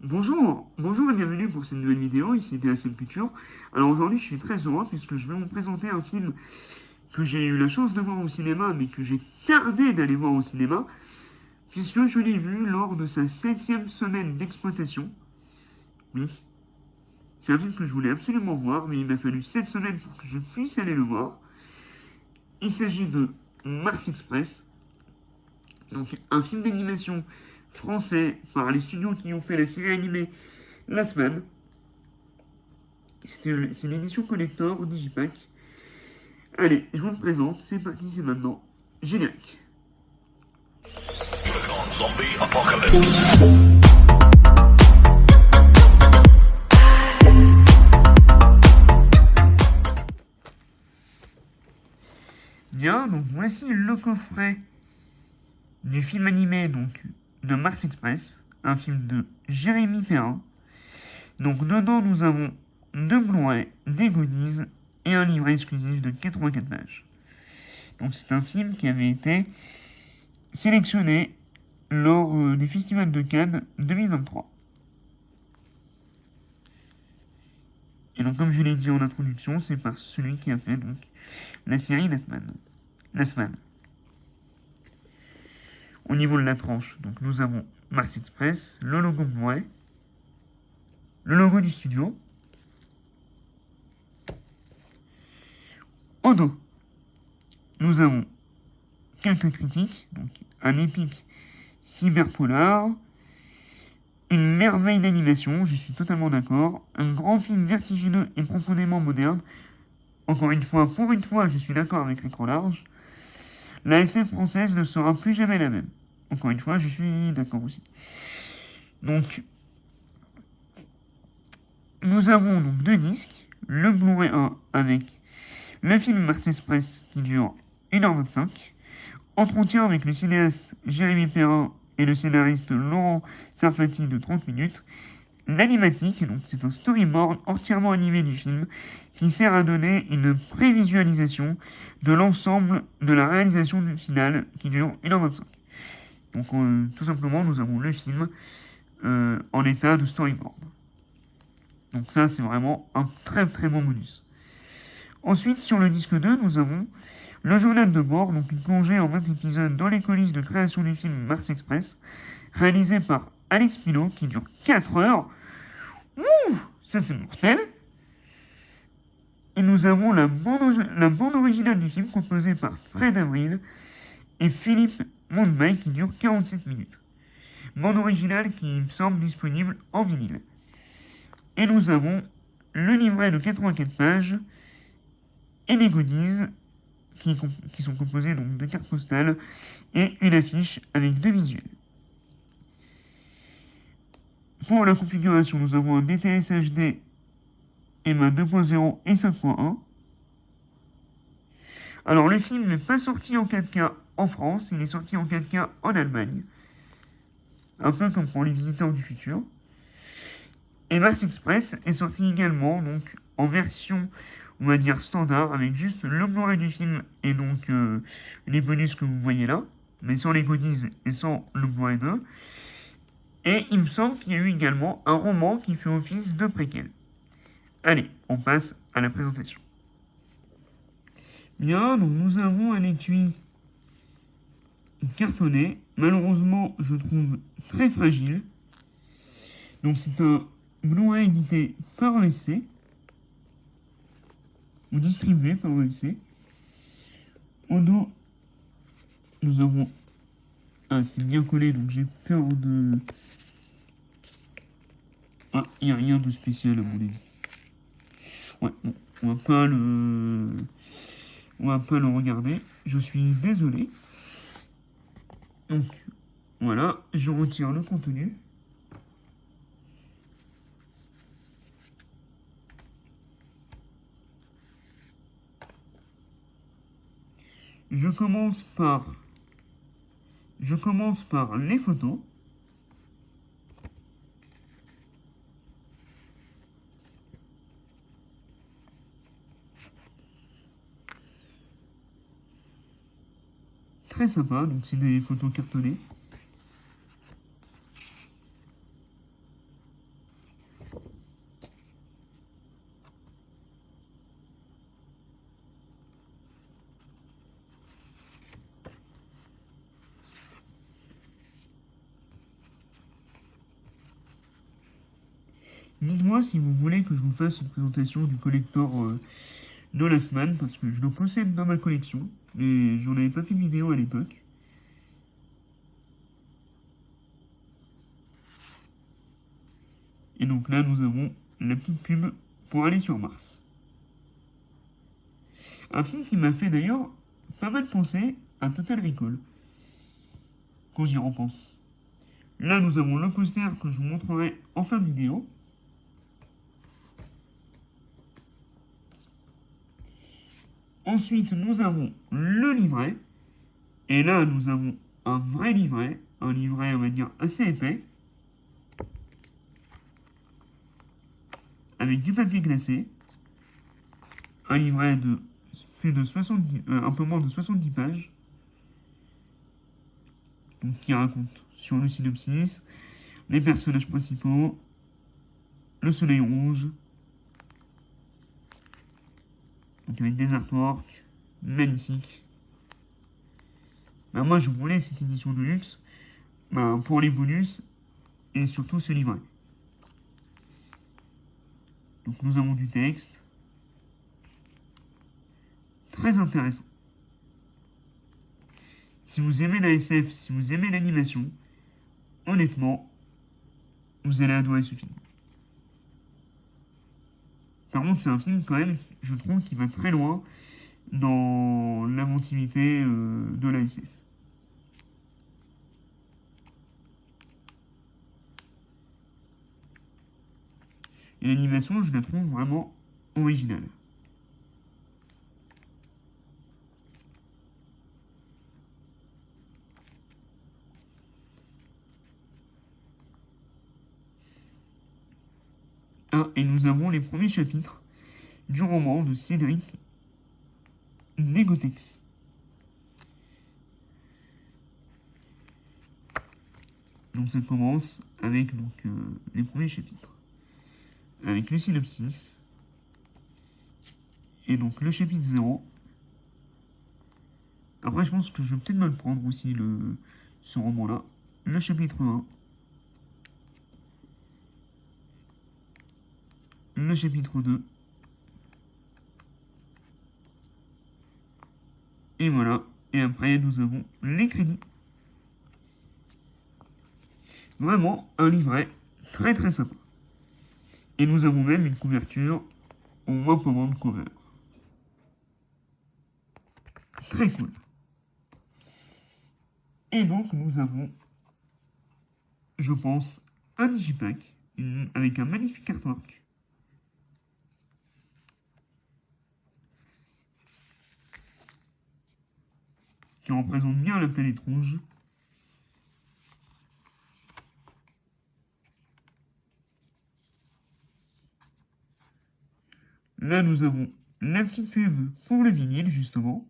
Bonjour et bienvenue pour cette nouvelle vidéo, ici DSM Culture. Alors aujourd'hui je suis très heureux puisque je vais vous présenter un film que j'ai eu la chance de voir au cinéma mais que j'ai tardé d'aller voir au cinéma puisque je l'ai vu lors de sa 7e semaine d'exploitation. Oui, c'est un film que je voulais absolument voir mais il m'a fallu 7 semaines pour que je puisse aller le voir. Il s'agit de Mars Express, donc un film d'animation français par les studios qui ont fait la série animée La Semaine. C'est l'édition collector Digipack. Allez, je vous le présente, c'est parti, c'est maintenant. Générique. Zombie apocalypse. Bien, donc voici le coffret du film animé donc de Mars Express, un film de Jérémy Perrin. Donc dedans nous avons deux Blu-ray, des goodies et un livret exclusif de 84 pages. Donc c'est un film qui avait été sélectionné lors des festivals de Cannes 2023. Et donc, comme je l'ai dit en introduction, c'est par celui qui a fait donc la série La Semaine. Au niveau de la tranche, donc nous avons Mars Express, le logo Blu-ray, le logo du studio. Au dos, nous avons quelques critiques, donc un épique cyberpolar, une merveille d'animation, je suis totalement d'accord, un grand film vertigineux et profondément moderne. Encore une fois, pour une fois, je suis d'accord avec l'écran large. La SF française ne sera plus jamais la même. Encore une fois, je suis d'accord aussi. Donc, nous avons donc deux disques. Le Blu-ray 1 avec le film Mars Express qui dure 1h25. Entretien avec le cinéaste Jérémy Perrin et le scénariste Laurent Sarfati de 30 minutes. L'animatique, donc c'est un storyboard entièrement animé du film qui sert à donner une prévisualisation de l'ensemble de la réalisation du final qui dure 1h25. Donc tout simplement nous avons le film en état de storyboard. Donc ça c'est vraiment un très très bon bonus. Ensuite sur le disque 2 nous avons le journal de bord, donc une plongée en 20 épisodes dans les coulisses de création du film Mars Express, réalisé par Alex Pilot qui dure 4 heures. Ouh, ça c'est mortel. Et nous avons la bande originale du film composée par Fred Avril et Philippe Mondebay qui dure 47 minutes. Bande originale qui me semble disponible en vinyle. Et nous avons le livret de 84 pages et les goodies qui sont composés donc de cartes postales et une affiche avec deux visuels. Pour la configuration, nous avons un DTS HD EMA 2.0 et 5.1. Alors le film n'est pas sorti en 4K en France, il est sorti en 4K en Allemagne. Un peu comme pour les visiteurs du futur. Et Mars Express est sorti également donc en version, on va dire standard, avec juste le Blu-ray du film et donc les bonus que vous voyez là, mais sans les goodies et sans le Blu-ray 2. Et il me semble qu'il y a eu également un roman qui fait office de préquel. Allez, on passe à la présentation. Bien, donc nous avons un étui cartonné, malheureusement je trouve très fragile. Donc c'est un Blu-ray édité par ESC, ou distribué par ESC. Au dos, nous avons... Ah, c'est bien collé, donc j'ai peur de... Ah, il n'y a rien de spécial à mon avis. Ouais, bon, on va pas le regarder. Je suis désolé. Donc, voilà, je retire le contenu. Je commence par les photos. Très sympa, donc c'est des photos cartonnées. Dites-moi si vous voulez que je vous fasse une présentation du collector de la semaine, parce que je le possède dans ma collection, mais j'en avais pas fait de vidéo à l'époque. Et donc là, nous avons la petite pub pour aller sur Mars. Un film qui m'a fait d'ailleurs pas mal penser à Total Recall, quand j'y repense. Là, nous avons le poster que je vous montrerai en fin de vidéo. Ensuite, nous avons le livret. Et là, nous avons un vrai livret. Un livret, on va dire, assez épais. Avec du papier glacé. Un livret de plus de 70, un peu moins de 70 pages. Donc, qui raconte sur le synopsis, les personnages principaux, le soleil rouge, donc avec des artworks magnifiques. Ben, moi, je voulais cette édition de luxe pour les bonus et surtout ce livret. Donc, nous avons du texte très intéressant. Si vous aimez la SF, si vous aimez l'animation, honnêtement, vous allez adorer ce film. Par contre, c'est un film quand même, je trouve, qui va très loin dans l'inventivité de la SF. Et l'animation, je la trouve vraiment originale. Ah, et nous avons les premiers chapitres du roman de Cédric Negotex. Donc ça commence avec les premiers chapitres. Avec le synopsis. Et donc le chapitre 0. Après je pense que je vais peut-être mal prendre aussi ce roman-là. Le chapitre 1. Le chapitre 2. Et voilà. Et après nous avons les crédits. Vraiment un livret très très sympa. Et nous avons même une couverture au moins commande cover. Très cool. Et donc nous avons, je pense, un digipack avec un magnifique artwork. Qui représente bien la planète rouge. Là, nous avons la petite pub pour le vinyle, justement.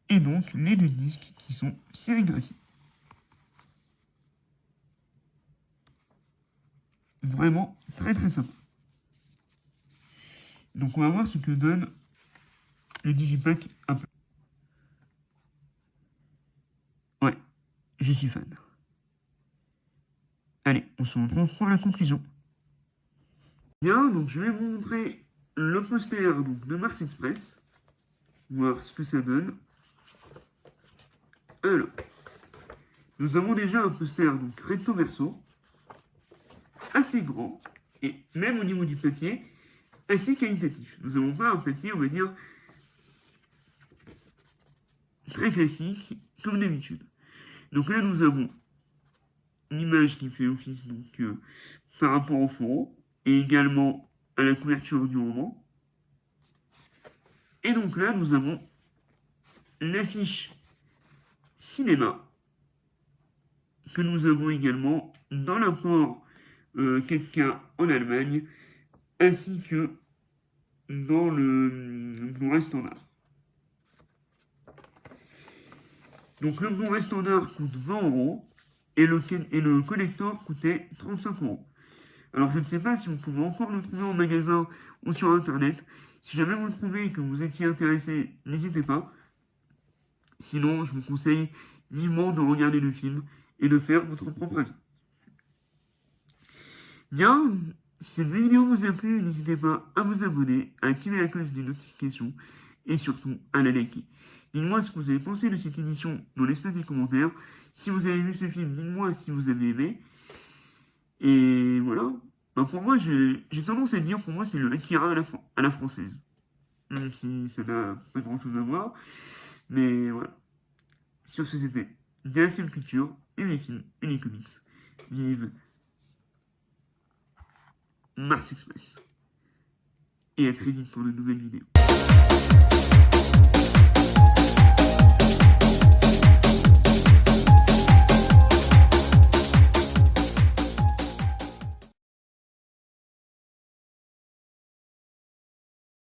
Et donc, les deux disques qui sont sérigraphiés. Vraiment très très sympa. Donc, on va voir ce que donne le digipack Apple. Ouais, je suis fan. Allez, on se retrouve pour la conclusion. Bien, donc je vais vous montrer le poster donc, de Mars Express. Voir ce que ça donne. Alors, nous avons déjà un poster donc recto verso, assez grand, et même au niveau du papier, assez qualitatif. Nous n'avons pas un papier, on va dire, très classique, comme d'habitude. Donc là, nous avons une image qui fait office donc, par rapport au fourreau, et également à la couverture du roman. Et donc là, nous avons l'affiche cinéma, que nous avons également dans l'import quelqu'un en Allemagne, ainsi que dans le Blu-ray standard. Donc le Blu-ray standard coûte 20 € et le collector coûtait 35 €. Alors je ne sais pas si vous pouvez encore le trouver en magasin ou sur internet. Si jamais vous le trouvez et que vous étiez intéressé, n'hésitez pas. Sinon, je vous conseille vivement de regarder le film et de faire votre propre avis. Bien, si cette vidéo vous a plu, n'hésitez pas à vous abonner, à activer la cloche des notifications et surtout à la liker. Dites-moi ce que vous avez pensé de cette édition dans l'espace des commentaires. Si vous avez vu ce film, dites-moi si vous avez aimé. Et voilà. Ben pour moi, j'ai tendance à dire, pour moi, c'est le Akira à la française. Même si ça n'a pas grand-chose à voir. Mais voilà. Sur ce, c'était DSM Culture, et les films, et les comics. Vive Mars Express. Et à très vite pour de nouvelles vidéos.